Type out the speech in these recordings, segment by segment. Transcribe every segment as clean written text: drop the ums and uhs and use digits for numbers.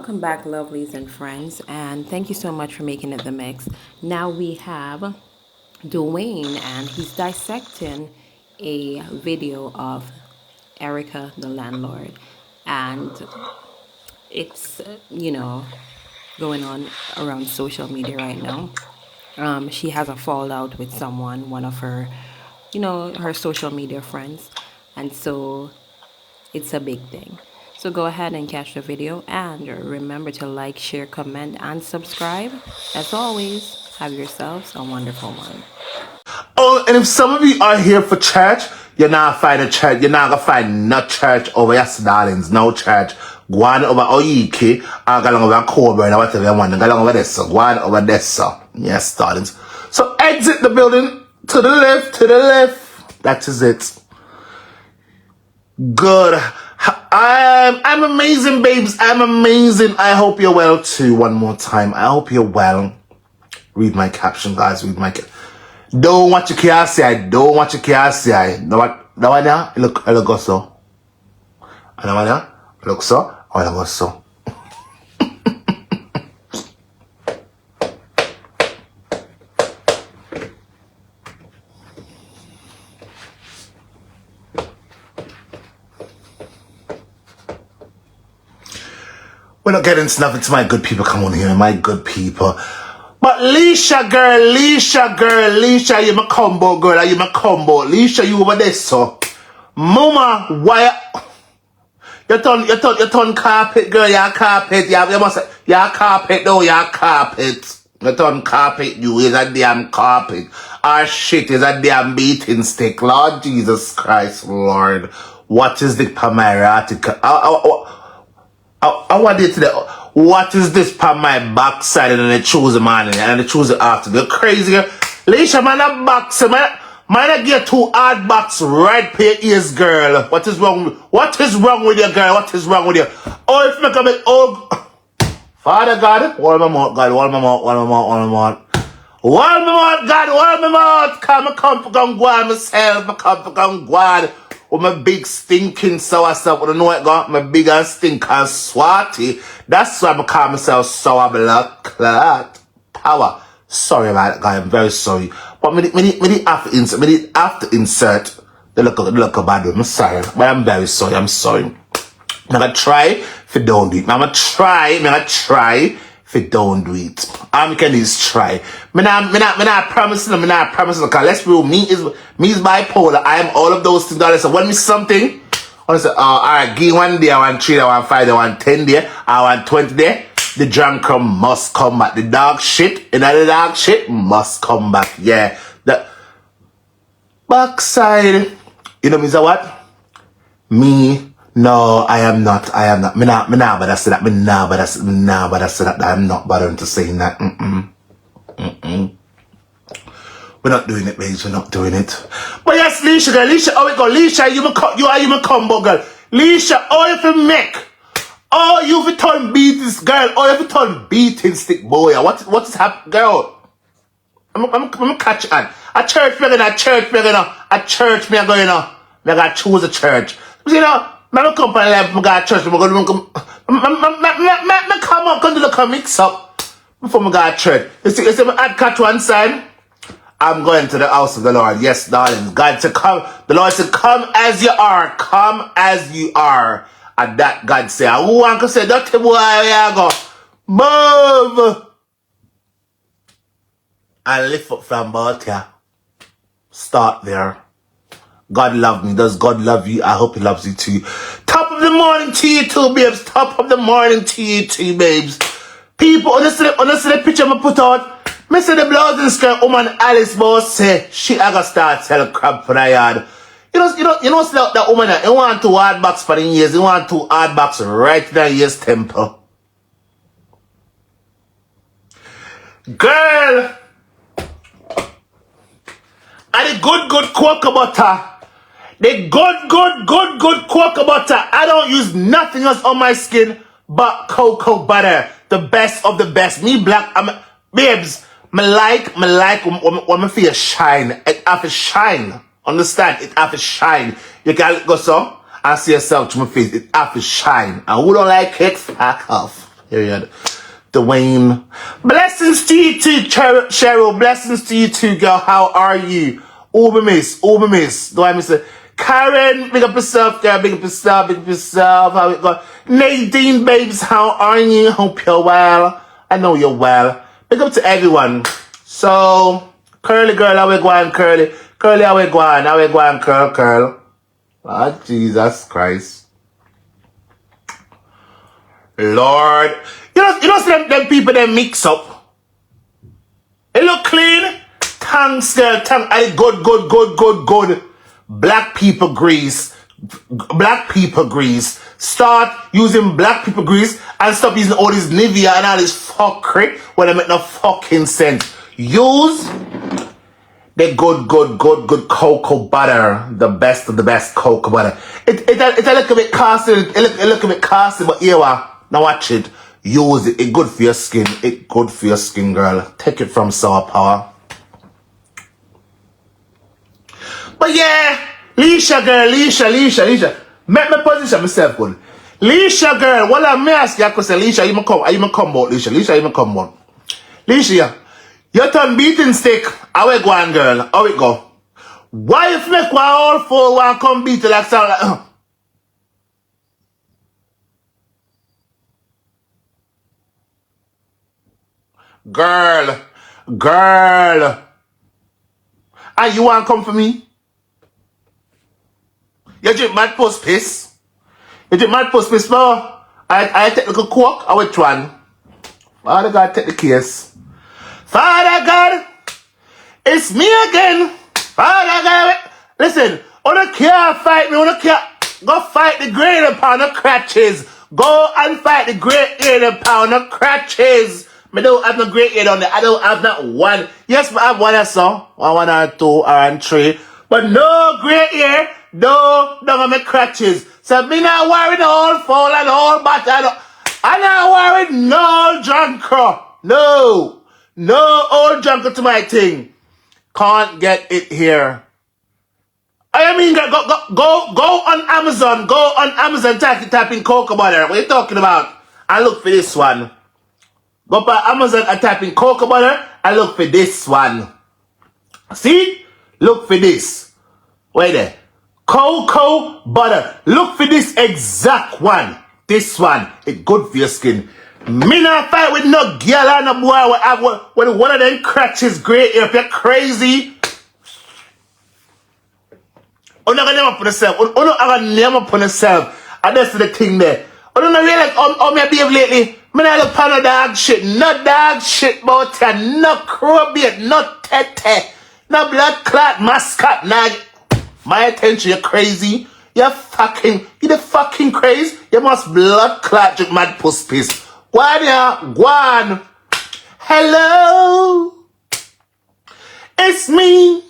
welcome back, lovelies and friends, and thank you so much for making it the mix. Now we have Dwayne, and he's dissecting a video of Erica, the landlord, and it's going on around social media right now. She has a fallout with someone, one of her, her social media friends, and so it's a big thing. So go ahead and catch the video and remember to like, share, comment, and subscribe. As always, have yourselves a wonderful one. Oh, and if some of you are here for church, you're not find a church. You're not gonna find no church over here, darlings. No church. Go on over Oyiki, or go along over Coburn, or whatever you want. Go along over this, so go on over this, so. Yes, darlings. So exit the building to the left, to the left. That is it. Good. I'm amazing, babes. I'm amazing. I hope you're well too. One more time. I hope you're well. Read my caption, guys. Read my Don't watch your can't see. Don't watch your can't see. No what? No one there? Look go so. No one there? Look so. Oh, look go so. We're not getting into nothing to my good people. Come on here, my good people. But Leisha, you my combo girl, you my combo. Leisha, you over there, so. Mama, why? You turn carpet, girl, you're carpet. You must say, you're carpet, no, you're carpet. You turn carpet, you is a damn carpet. Our shit is a damn beating stick. Lord Jesus Christ, Lord. What is the pamaratical? I want it today. What is this pa my backside and then they choose a man and they choose it after? You're crazy, girl. Leisha, man, a box, man. I get 2 hard box right per ears, girl. What is wrong with you, girl? What is wrong with you? Oh, if me come in, oh, Father God, hold my mouth, God, hold my mouth. Hold my mouth. Come for go on myself. Come for go on. With my big stinking sour stuff, I don't know what got my big and stinking swatty. That's why I call myself sour blood clot power. Sorry about that, guy. I'm very sorry. But me have to insert the look of bad one. I'm sorry, but I'm very sorry. I'm sorry. I'm gonna try if you don't do it. I'm gonna try if you don't do it. All we can do is try. Me not promising. Because let's be real, me is bipolar. I am all of those things. So when me something, I say, alright, give 1 day, I want 3 day, I want 5 day, I want 10 day, I want 20 day. The drunk must come back. The dog shit, must come back. Yeah. The backside. You know me say what? Me. No, I am not. Me not, but I say that. I'm not bothering to saying that. We're not doing it, babes. We're not doing it. But yes, Leisha, girl. Leisha, oh, we go. Leisha, you my combo, girl. Leisha, oh, if you make. Oh, you have turn beating, girl. Oh, you have turn beating stick, boy. What is happening, girl? I'm catch on. A church, me gonna. A church, me going to. Me gotta choose a church. You know, me come from left, me got church, me come up, come to look a mix up before me got church. You see, me add catch one side. I'm going to the house of the Lord. Yes, darling. God said, come. The Lord said, come as you are. Come as you are. And that God said, who want to say, dirty boy, where you go? Move. And lift up from about here. Start there. God love me. Does God love you? I hope he loves you too. Top of the morning to you too, babes. Top of the morning to you too, babes. People, honestly, the picture I put out, me say the blouse and skirt woman Alice boss say she I gotta start sell crab for the yard. You know that woman that you want 2 hard box for the years, you want 2 hard box right in the year's temple. Girl, and the good cocoa butter. The good cocoa butter. I don't use nothing else on my skin but cocoa butter. The best of the best. Me black, babes, me like when my face shine. It have to shine. Understand? It have to shine. You can go so and see yourself to my face. It have to shine. And who don't like it, fuck off. Period. Dwayne. Blessings to you too, Cheryl. Blessings to you too, girl. How are you? Uber miss. Do I miss it? Karen, big up yourself, girl. Big up yourself. How it go? Nadine, babes, how are you? Hope you're well. I know you're well. Big up to everyone. So, Curly girl, how we going, Curly? Curly, how we going? Curl? Oh, Jesus Christ. Lord. You know them people that mix up. It look clean. Thanks, girl. Thanks. I good. Black people grease. Start using black people grease and stop using all this Nivea and all this fuckery when I make no fucking sense. Use the good cocoa butter. The best of the best cocoa butter. It a little bit costly. It look a bit costly, but here now watch it. Use it. It good for your skin. It good for your skin, girl. Take it from Sour Power. But yeah, Leisha girl, Leisha. Make me position myself good. Leisha girl, what I may ask you, I could say, Leisha, you may come out, Leisha, you may come out. Leisha, your turn beating stick. How it go on, girl? How it go? Why if make one all four one come beat it like sound like Girl. And you want to come for me? You drink mad post piss? No? I take like a coke or which one? Father God, take the case. Father God, it's me again. Father God, listen, on can't fight me, go fight the great upon the crutches. Go and fight the great ear upon the crutches. I don't have no great ear on there. I don't have not one. Yes, I have one or so. One or two or three. But no great ear. No, don't have my crutches. So me not worried all fall and all but I'm not worried no drunker. No old drunker to my thing. Can't get it here. I mean, go on Amazon. Go on Amazon, type in cocoa butter. What are you talking about? I look for this one. Go by Amazon and type in cocoa butter. I look for this one. See? Look for this. Wait there. Cocoa butter. Look for this exact one. This one. It's good for your skin. Me not fight with no girl and no boy with one of them crutches great. If you're crazy, I'm not gonna name up on yourself. I'm not gonna name up on yourself. And that's the thing there. I don't know really how me behave lately. Me not look for no dog shit. No dog shit about ya. No crow bait. No tete. No blood clot mascot. Nah. My attention, you're crazy. You the fucking crazy. You must blood clot drink mad puss piss. Guan. Hello. It's me.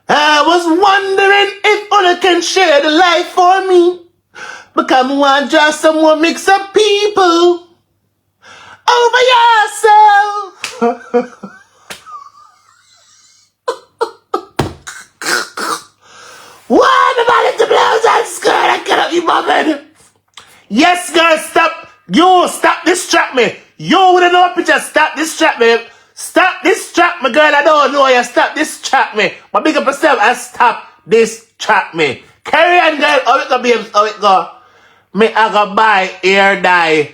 I was wondering if Una can share the life for me. Because I want just some more mix up people. Over yourself. What about the blouse and skirt? I cannot be bothered. Yes, girl, stop. You stop distract me. You with no picture, stop distract me. Stop distract me, girl. I don't know you. Stop distract me. My big up yourself and stop distract me. Carry on, girl. How it go, babes? How it go? Me, I go buy hair dye.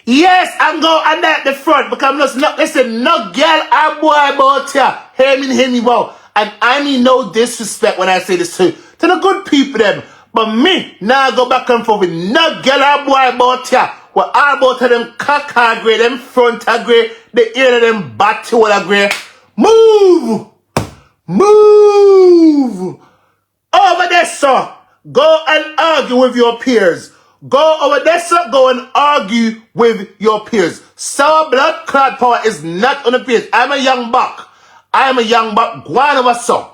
Yes, I'm going under at the front because I'm just not, listen, no girl or boy about ya. Hear me, wow. And I mean no disrespect when I say this to the good people them. But me, now go back and forth with no girl or boy about ya. Well, all about them cock are grey, them front are grey, the ear of them body are grey. Move! Over there, sir. Go and argue with your peers. Go over there, sir. Go and argue with your peers. Sour blood clot power is not on the peers. I'm a young buck. Go on over, sir.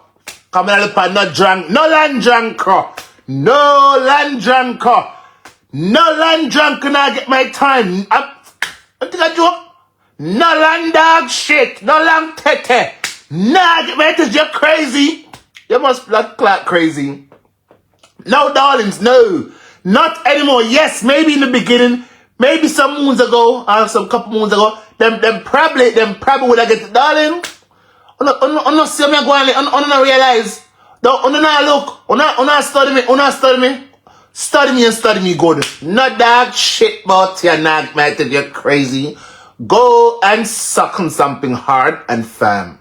Come on, look at no land drunker. No land drunker, now get my time. I think I joke. No land dog shit. No land tete. Nah, get my attention. You're crazy. You must blood clot crazy. No, darlings, no. Not anymore. Yes, maybe in the beginning. Maybe some moons ago, or some couple moons ago, them probably would have get it, darling. Not see me going, not realize. Don't not look, not study me. Study me and study me good. Not that shit about your nag, mate, if you're crazy. Go and suck on something hard and firm.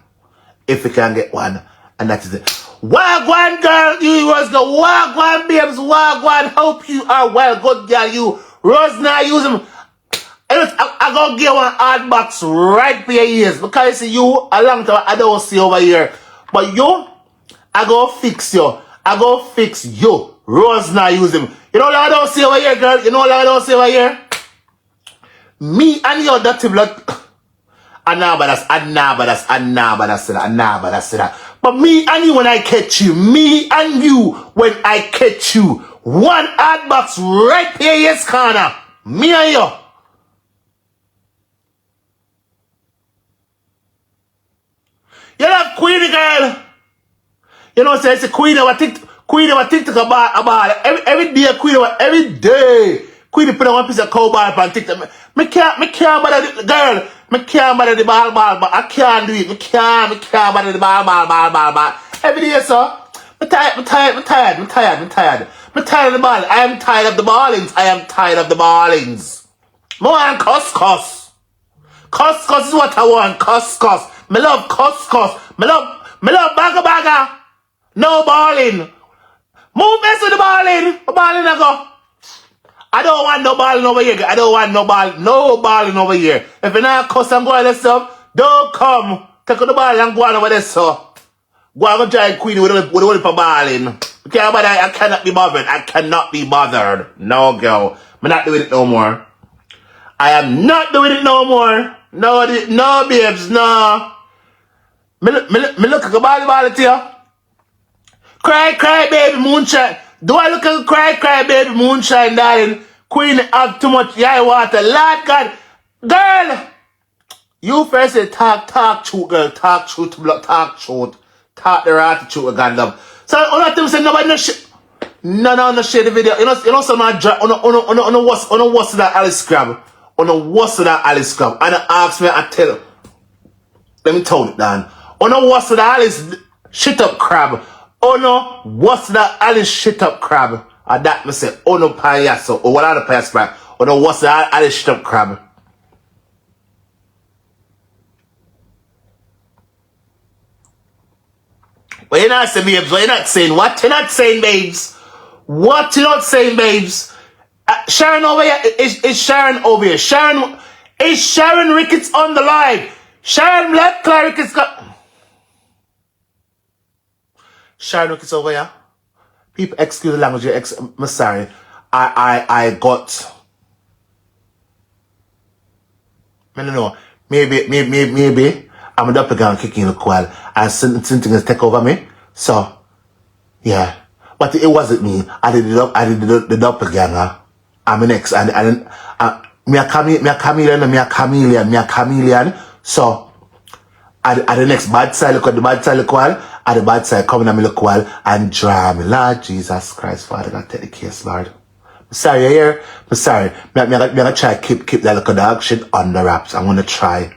If you can get one. And that is it. Wagwan girl, you was the Wagwan babes, Wagwan. Hope you are well. Good girl, you. Rose now use them. I gonna give one hard box right for your ears. Because you see you, a long time I don't see over here. But you, I go fix you. I go fix you. Rose now use them. You know what I don't see over here, girl? You know what I don't see over here? Me and your dirty blood. Anabadas. But me and you when I catch you. Me and you when I catch you. One hard box right here, yes, corner. Me and you. You love Queenie, girl. You know, say it's a Queen of a TikTok about every day, every day. Queen put on one piece of cowball on TikTok. Me can't bother the girl. Me can't bother the ball, but I can't do it. Me can't bother the ball. Every day, sir. I'm tired of the ball. I am tired of the ballings. More than cuss. Cuss is what I want. Cuss. Me love cuss. Me love bagger. No balling. Move mess with the balling. Balling I go. I don't want no balling over here. I don't want no balling over here. If you're not cuss and go on this stuff, don't come. Take out the ball and go on over this stuff. Go on and try Queen with the for balling. Okay, but I cannot be bothered. No, girl. I'm not doing it no more. I am not doing it no more. No, babes, no. Me look at the ball to you. Cry, baby, moonshine. Do I look at cry, baby, moonshine, darling? Queen have too much yai water. Lord God. Girl! You first say talk truth, girl. Talk truth. Talk the right truth, God love. So, all of them say nobody no shit. No share the video. You know someone drop on what's that Alice Crab. On what's that Alice Crab. And ask me, I tell. Let me tone it down. On what's that Alice shit up crab. Oh no, what's that Alice shit up crab? And that me say, oh no payaso, or what other payaso crab? Oh no, what's that Alice shit up crab? But you're not saying babes, you're not saying what? You're not saying babes. What you not saying babes? Sharon over here, is Sharon over here? Is Sharon Ricketts on the line? Sharon let Claire Ricketts go. Sharon Ricketts over here. People, excuse the language. I'm sorry. I got. I don't know. Maybe I'm a doppelganger kicking the coil and something things take over me. So, yeah. But it wasn't me. I did the doppelganger. I'm an ex and me a chameleon. So, at the next bad side, look at the bad side look while. At the bad side, coming at me look while and draw me. Lord Jesus Christ, Father God, take the case, Lord. I'm sorry, you hear? I'm sorry. I'm gonna try keep that little dog shit on the wraps. I'm gonna try.